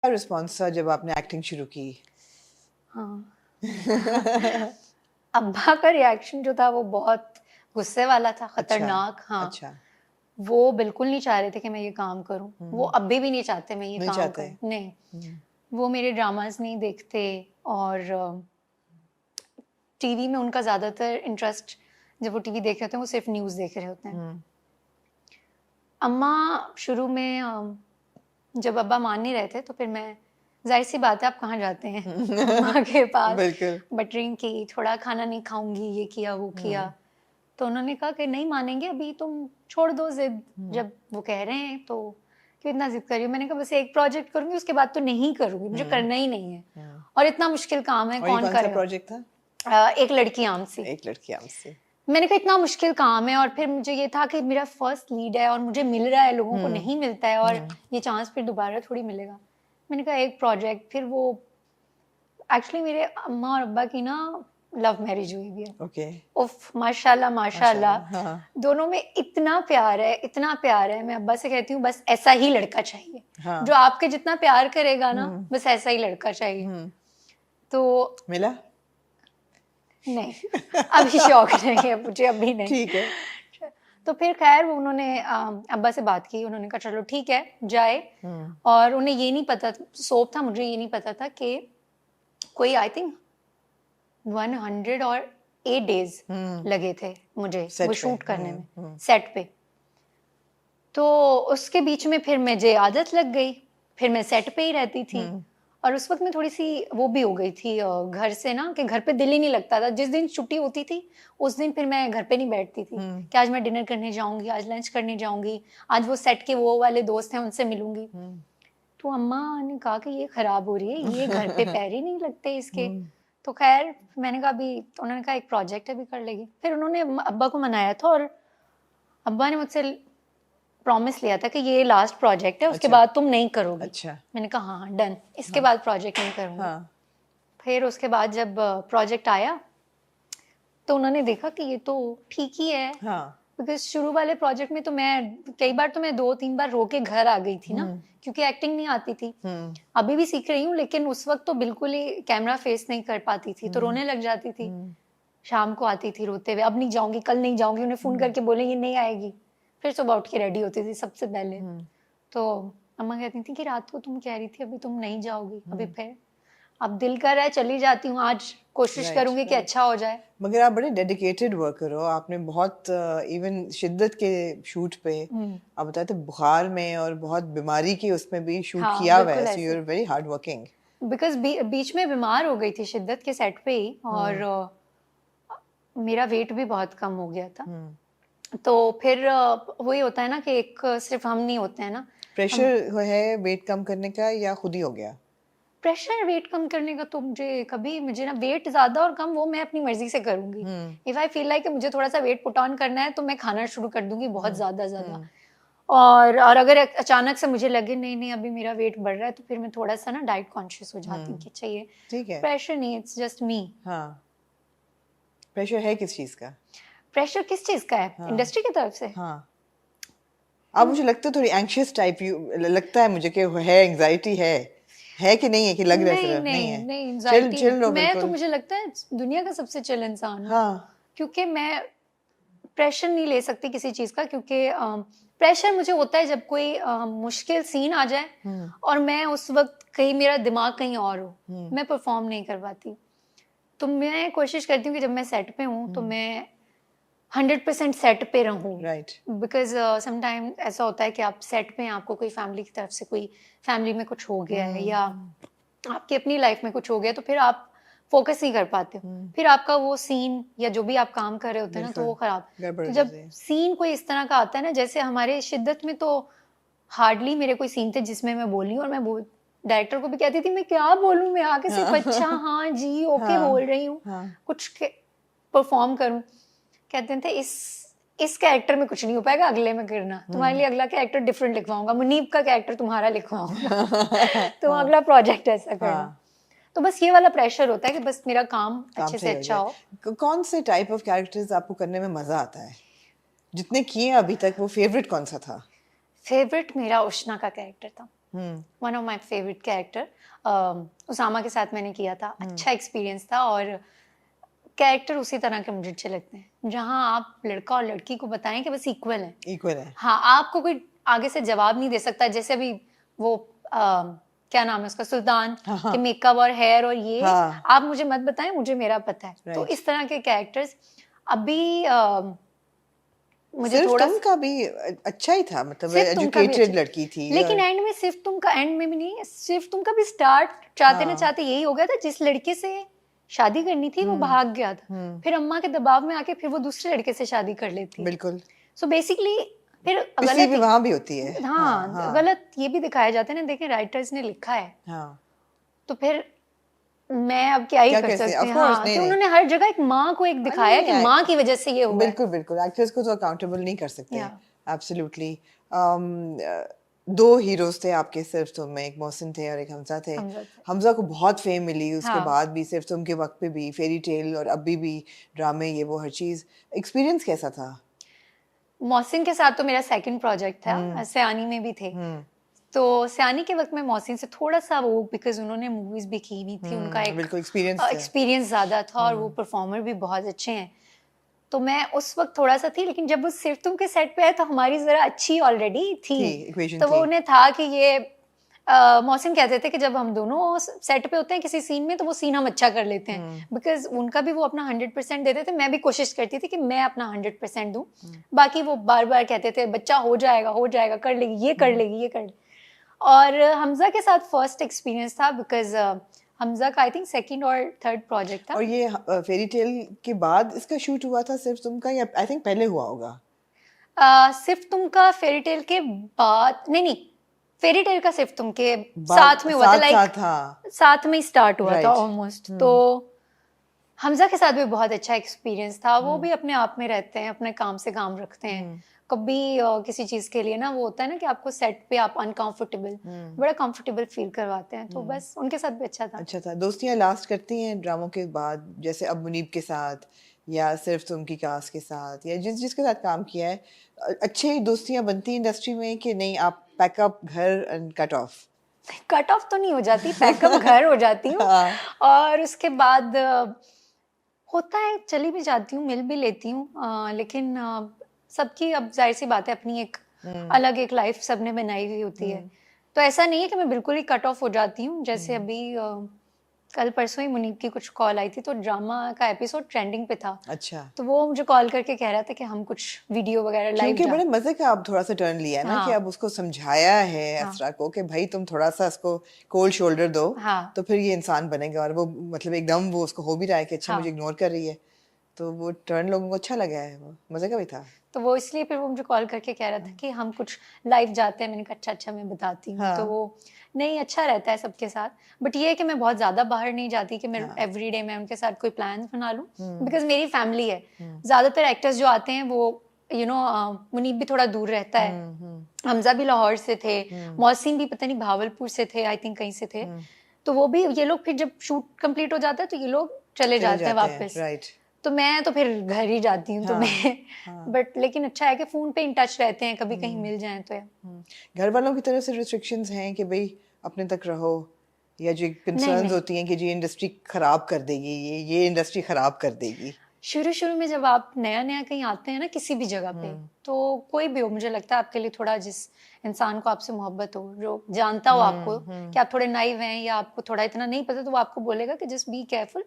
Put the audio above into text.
Response था जब आपने एक्टिंग शुरू की? हाँ अब्बा का रिएक्शन जो था वो बहुत गुस्से वाला था, खतरनाक। हाँ, अच्छा, वो बिल्कुल नहीं चाह रहे थे कि मैं ये काम करूं। वो हम्म, अभी भी नहीं चाहते मैं ये नहीं काम चाहते। करूं। नहीं, हम्म, वो मेरे ड्रामास नहीं देखते और टीवी में उनका ज़्यादातर इंटरेस्ट, जब वो टीवी देख रहे होते हैं वो सिर्फ न्यूज़ देख रहे होते हैं। हम्म, अम्मा शुरू में जब अब्बा मान नहीं रहे थे तो फिर मैं, जाहिर सी बात है आप कहाँ जाते हैं अम्मा के पास, बिल्कुल। बटरिंग की, थोड़ा खाना नहीं खाऊंगी, ये किया वो किया। तो उन्होंने कहा कि नहीं मानेंगे, अभी तुम छोड़ दो जिद, जब वो कह रहे हैं तो क्यों इतना जिद कर रही हो। मैंने कहा बस एक प्रोजेक्ट करूंगी, उसके बाद तो नहीं करूंगी, मुझे करना ही नहीं है। और इतना मुश्किल काम है, और ये कौन कौन सा करेगा। प्रोजेक्ट था? एक लड़की आम सी। एक लड़की हमसे। मैंने कहा इतना मुश्किल काम है, और फिर मुझे ये था कि मेरा फर्स्ट लीड है और मुझे मिल रहा है, लोगों को नहीं मिलता है, और ये चांस फिर दोबारा थोड़ी मिलेगा। मैंने कहा एक प्रोजेक्ट। फिर वो एक्चुअली मेरे अम्मा और अब्बा की ना लव मैरिज हुई हुई है। ओके। उफ माशाल्लाह माशाल्लाह, माशाल्लाह, हाँ, दोनों में इतना प्यार है, इतना प्यार है। मैं अब्बा से कहती हूँ बस ऐसा ही लड़का चाहिए, हाँ। जो आपके जितना प्यार करेगा ना, बस ऐसा ही लड़का चाहिए। तो मिला? नहीं, अभी शौक नहीं है मुझे, अभी नहीं। ठीक है। तो फिर खैर वो उन्होंने अब्बा से बात की, उन्होंने कहा चलो ठीक है जाए। और उन्हें ये नहीं पता, सोप था, मुझे ये नहीं पता था कि कोई आई थिंक 108 डेज लगे थे मुझे वो शूट करने में, सेट पे। तो उसके बीच में फिर मुझे आदत लग गई, फिर मैं सेट पे ही रहती थी। और उस वक्त मैं थोड़ी सी वो भी हो गई थी घर से ना, कि घर पे दिल ही नहीं लगता था। जिस दिन छुट्टी होती थी उस दिन फिर मैं घर पे नहीं बैठती थी कि आज मैं डिनर करने जाऊंगी, आज लंच करने जाऊंगी, आज वो सेट के वो वाले दोस्त हैं उनसे मिलूंगी। तो अम्मा ने कहा कि ये खराब हो रही है, ये घर पे पैर ही नहीं लगते इसके। तो खैर मैंने कहा अभी, तो उन्होंने कहा एक प्रोजेक्ट है, अभी कर लेगी। फिर उन्होंने अब्बा को मनाया था, और अब्बा ने मुझसे प्रॉमिस लिया था कि ये लास्ट प्रोजेक्ट है, उसके अच्छा। बाद तुम नहीं करोगी। अच्छा। मैंने कहा हाँ हाँ डन, इसके बाद प्रोजेक्ट नहीं करूंगी। हाँ। फिर उसके बाद जब प्रोजेक्ट आया तो उन्होंने देखा कि ये तो ठीक ही है। हाँ। बिकॉज शुरू वाले प्रोजेक्ट में तो मैं कई बार, तो मैं 2-3 बार रो के घर आ गई थी ना, क्योंकि एक्टिंग नहीं आती थी। अभी भी सीख रही हूँ, लेकिन उस वक्त तो बिल्कुल ही कैमरा फेस नहीं कर पाती थी, तो रोने लग जाती थी। शाम को आती थी रोते हुए, अब नहीं जाऊंगी, कल नहीं जाऊंगी, उन्हें फोन करके बोलेंगे नहीं आएगी। फिर सुबह उठ के रेडी होती थी सबसे पहले। तो अम्मा कहती थी कि रात को तुम कह रही थी अभी तुम नहीं जाओगी, अभी फिर अब दिल कर रहा है चली जाती हूँ, आज कोशिश करूंगी कि अच्छा हो जाए। मगर आप बड़े डेडिकेटेड वर्कर हो, आपने बहुत इवन शिद्दत के शूट पे आप बताए थे बुखार में और बहुत बीमारी की उसमें भी शूट हाँ, किया हुआ है, बिल्कुल सो यू आर ऐसे। Very hard working. बिकॉज बीच में बीमार हो गई थी शिद्दत के सेट पे ही, और मेरा वेट भी बहुत कम हो गया था। तो फिर वही होता है ना कि एक सिर्फ हम नहीं होते हैं ना। प्रेशर है वेट कम करने का या खुद ही हो गया? प्रेशर वेट कम करने का तो मुझे ना वेट ज्यादा और कम वो मैं अपनी मर्जी से करूंगी। इफ आई फील लाइक मुझे थोड़ा सा वेट पुट ऑन करना है तो मैं खाना शुरू कर दूंगी बहुत ज्यादा। और अगर अचानक से मुझे लगे नहीं नहीं अभी मेरा वेट बढ़ रहा है, तो फिर मैं थोड़ा सा ना डाइट कॉन्शियस हो जाती हूँ कि चाहिए। ठीक है। प्रेशर नहीं, इट्स जस्ट मी। हाँ। प्रेशर है किस चीज का? प्रेशर किस चीज का है? इंडस्ट्री की तरफ से। हाँ। आप मुझे लगता है थोड़ी एंग्शियस टाइप यू लगता है मुझे कि है, एंजाइटी है कि नहीं है, कि लग रहा है नहीं सिर्फ नहीं नहीं है? नहीं, चिल एंजाइटी चिल लो मैं तो, बिल्कुल। मुझे लगता है दुनिया का सबसे चिल इंसान हूँ। हाँ। क्योंकि मैं प्रेशर नहीं ले सकती किसी चीज का, क्योंकि प्रेशर मुझे होता है जब कोई मुश्किल सीन आ जाए और मैं उस वक्त कहीं, मेरा दिमाग कहीं और हो, मैं परफॉर्म नहीं कर पाती। तो मैं कोशिश करती हूँ कि जब मैं सेट पे हूँ तो मैं 100% सेट पे रहूँ। राइट। बिकॉज समटाइम ऐसा होता है कि आप सेट पे हैं, आपको कोई फैमिली की तरफ से, कोई फैमिली में कुछ हो गया है, या आपकी अपनी लाइफ में कुछ हो गया, तो फिर आप फोकस नहीं कर पाते हो। फिर आपका वो सीन या जो भी आप काम कर रहे होते हैं ना, तो वो खराब। तो जब सीन कोई इस तरह का आता है ना, जैसे हमारे शिद्दत में तो हार्डली मेरे कोई सीन थे जिसमें मैं बोली, और मैं डायरेक्टर को भी कहती थी मैं क्या बोलूं, मैं आके सिर्फ अच्छा हाँ जी ओके बोल रही हूँ, कुछ परफॉर्म करूं। कहते थे इस कैरेक्टर में कुछ नहीं हो पाएगा, अगले में करना, तुम्हारे लिए अगला कैरेक्टर डिफरेंट लिखवाऊंगा, मुनीब का कैरेक्टर तुम्हारा लिखवाऊंगा तो अगला प्रोजेक्ट ऐसा करना। तो बस ये वाला प्रेशर होता है कि बस मेरा काम अच्छे से अच्छा हो। कौन से टाइप ऑफ कैरेक्टर्स आपको करने में मजा आता है? जितने किए अभी तक वो फेवरेट कौन सा था? फेवरेट मेरा उष्णा का कैरेक्टर था। One of my favourite character Usama के साथ मैंने किया था, अच्छा एक्सपीरियंस था। और कैरेक्टर उसी तरह के मुझे अच्छे लगते हैं जहां आप लड़का और लड़की को बताएं कि बस इक्वल है। हाँ, आपको कोई आगे से जवाब नहीं दे सकता। जैसे अभी वो क्या नाम है उसका, सुल्तान के मेकअप और हेयर और ये आप मुझे मत बताएं, मुझे मेरा पता है। तो इस तरह के कैरेक्टर्स अभी मुझे सिर्फ थोड़ा तुम का भी अच्छा ही था, मतलब एजुकेटेड लड़की थी, लेकिन एंड में सिर्फ तुम का एंड में भी नहीं, सिर्फ तुम का भी स्टार्ट चाहते ना चाहते यही हो गया था। जिस लड़के से शादी करनी थी वो भाग गया था, फिर अम्मा के दबाव में आके फिर वो दूसरे लड़के से शादी कर लेती है। बिल्कुल। सो बेसिकली फिर गलत भी वहां भी होती है। हाँ, गलत ये भी दिखाया जाता है ना। देखें, राइटर्स ने लिखा है, तो फिर मैं अब क्या ही कर सकती हूँ। हाँ, तो उन्होंने हर जगह एक माँ को एक दिखाया कि माँ की वजह से ये हुआ। बिल्कुल बिल्कुल, एक्टर्स को तो अकाउंटेबल नहीं कर सकते। एब्सोल्युटली। दो हीरोज थे आपके सिर्फ तुम में, एक मोहसिन थे और एक हमजा थे। हमजा को बहुत फेम मिली उसके बाद भी, सिर्फ तुम के वक्त पे भी, फेरी टेल और अभी भी ड्रामे, ये वो हर चीज। एक्सपीरियंस कैसा था? मोहसिन के साथ तो मेरा सेकंड प्रोजेक्ट था, सयानी में भी थे। तो सयानी के वक्त में मोहसिन से थोड़ा सा वो, बिकॉज उन्होंने मूवीज भी की हुई थी, उनका एक एक्सपीरियंस ज्यादा था और वो परफॉर्मर भी बहुत अच्छे हैं। तो मैं उस वक्त थोड़ा सा थी, लेकिन जब वो सिर्फ तुम के सेट पे आए तो हमारी जरा अच्छी ऑलरेडी थी। तो वो उन्हें था कि ये मोहसिन कहते थे कि जब हम दोनों सेट पे होते हैं किसी सीन में तो वो सीन हम अच्छा कर लेते हैं, बिकॉज उनका भी वो अपना 100% देते थे, मैं भी कोशिश करती थी कि मैं अपना 100% दूं। बाकी वो बार बार कहते थे बच्चा हो जाएगा, कर लेगी, ये कर लेगी, ये कर लेगी। और हमजा के साथ फर्स्ट एक्सपीरियंस था, बिकॉज हमजा का आई थिंक सेकंड और थर्ड प्रोजेक्ट था। और ये फेरी टेल के बाद इसका शूट हुआ था सिर्फ तुम का, या आई थिंक पहले हुआ होगा? सिर्फ तुम का फेरी टेल के बाद नहीं, फेरी टेल का सिर्फ तुम के साथ में हुआ था, लाइक साथ में स्टार्ट हुआ था ऑलमोस्ट। तो हमजा के साथ भी बहुत अच्छा एक्सपीरियंस था। वो भी अपने आप में रहते हैं, अपने काम से काम रखते हैं। कभी किसी चीज के लिए ना वो होता है ना कि आपको सेट पे आप अनकंफर्टेबल, बड़ा कंफर्टेबल फील करवाते हैं। तो बस उनके साथ भी अच्छा था। दोस्तियां लास्ट करती हैं ड्रामों के बाद, जैसे अब मुनीब के साथ या सिर्फ तुम की कास्ट के साथ, या जिसके साथ काम किया है, अच्छी दोस्तियां बनती इंडस्ट्री में कि नहीं? आप पैकअप घर एंड कट ऑफ तो नहीं हो जाती, पैकअप घर हो जाती हूँ। और उसके बाद होता है, चली भी जाती हूँ, मिल भी लेती हूँ, लेकिन सबकी अब जाहिर सी बात है अपनी एक अलग एक लाइफ सबने बनाई हुई होती है। तो ऐसा नहीं है कि मैं बिल्कुल ही कट ऑफ हो जाती हूँ। जैसे अभी कल परसों ही मुनीब की कुछ कॉल आई थी, तो ड्रामा का एपिसोड ट्रेंडिंग पे था। अच्छा। तो वो मुझे कॉल करके कह रहा था कि हम कुछ वीडियो वगैरह लाइव, क्योंकि बड़े मजे का आप थोड़ा सा टर्न लिया ना, कि अब उसको समझाया है असरा को कि भाई तुम थोड़ा सा इसको कोल्ड शोल्डर दो, तो फिर ये इंसान बनेगा। और वो मतलब एकदम वो उसको हो भी रहा है कि अच्छा मुझे इग्नोर कर रही है, तो वो टर्न लोगों को अच्छा लगा है, वो मजे का भी था। तो वो इसलिए फिर वो मुझे कॉल करके कह रहा था कि हम कुछ लाइव जाते हैं। मैंने कहा अच्छा मैं बताती हूँ। तो वो नहीं, अच्छा रहता है सबके साथ, बट ये है कि मैं बहुत ज्यादा बाहर नहीं जाती कि मैं एवरीडे मैं उनके साथ कोई प्लान बना लूँ, बिकॉज मेरी फैमिली है। ज्यादातर एक्टर्स जो आते हैं वो मुनीब भी थोड़ा दूर रहता है, हमजा भी लाहौर से थे, मोहसिन भी पता नहीं भावलपुर से थे, आई थिंक कहीं से थे। तो वो भी, ये लोग फिर जब शूट कंप्लीट हो जाता है तो ये लोग चले जाते हैं वापस। तो मैं तो फिर घर ही जाती हूँ। तो मैं बट लेकिन अच्छा है कि फोन पे इन टच रहते हैं, कभी कहीं मिल जाएं तो। घर वालों की तरफ से रिस्ट्रिक्शंस हैं कि भाई अपने तक रहो, या जो कंसर्न्स होती हैं कि जी इंडस्ट्री खराब कर देगी, ये इंडस्ट्री खराब कर देगी? शुरू में जब आप नया कहीं आते हैं ना किसी भी जगह पे, तो कोई भी हो, मुझे लगता है आपके लिए थोड़ा, जिस इंसान को आपसे मोहब्बत हो, जो जानता हो आपको कि आप थोड़े नाइव हैं या आपको थोड़ा इतना नहीं पता, तो वो आपको बोलेगा कि जस्ट बी केयरफुल।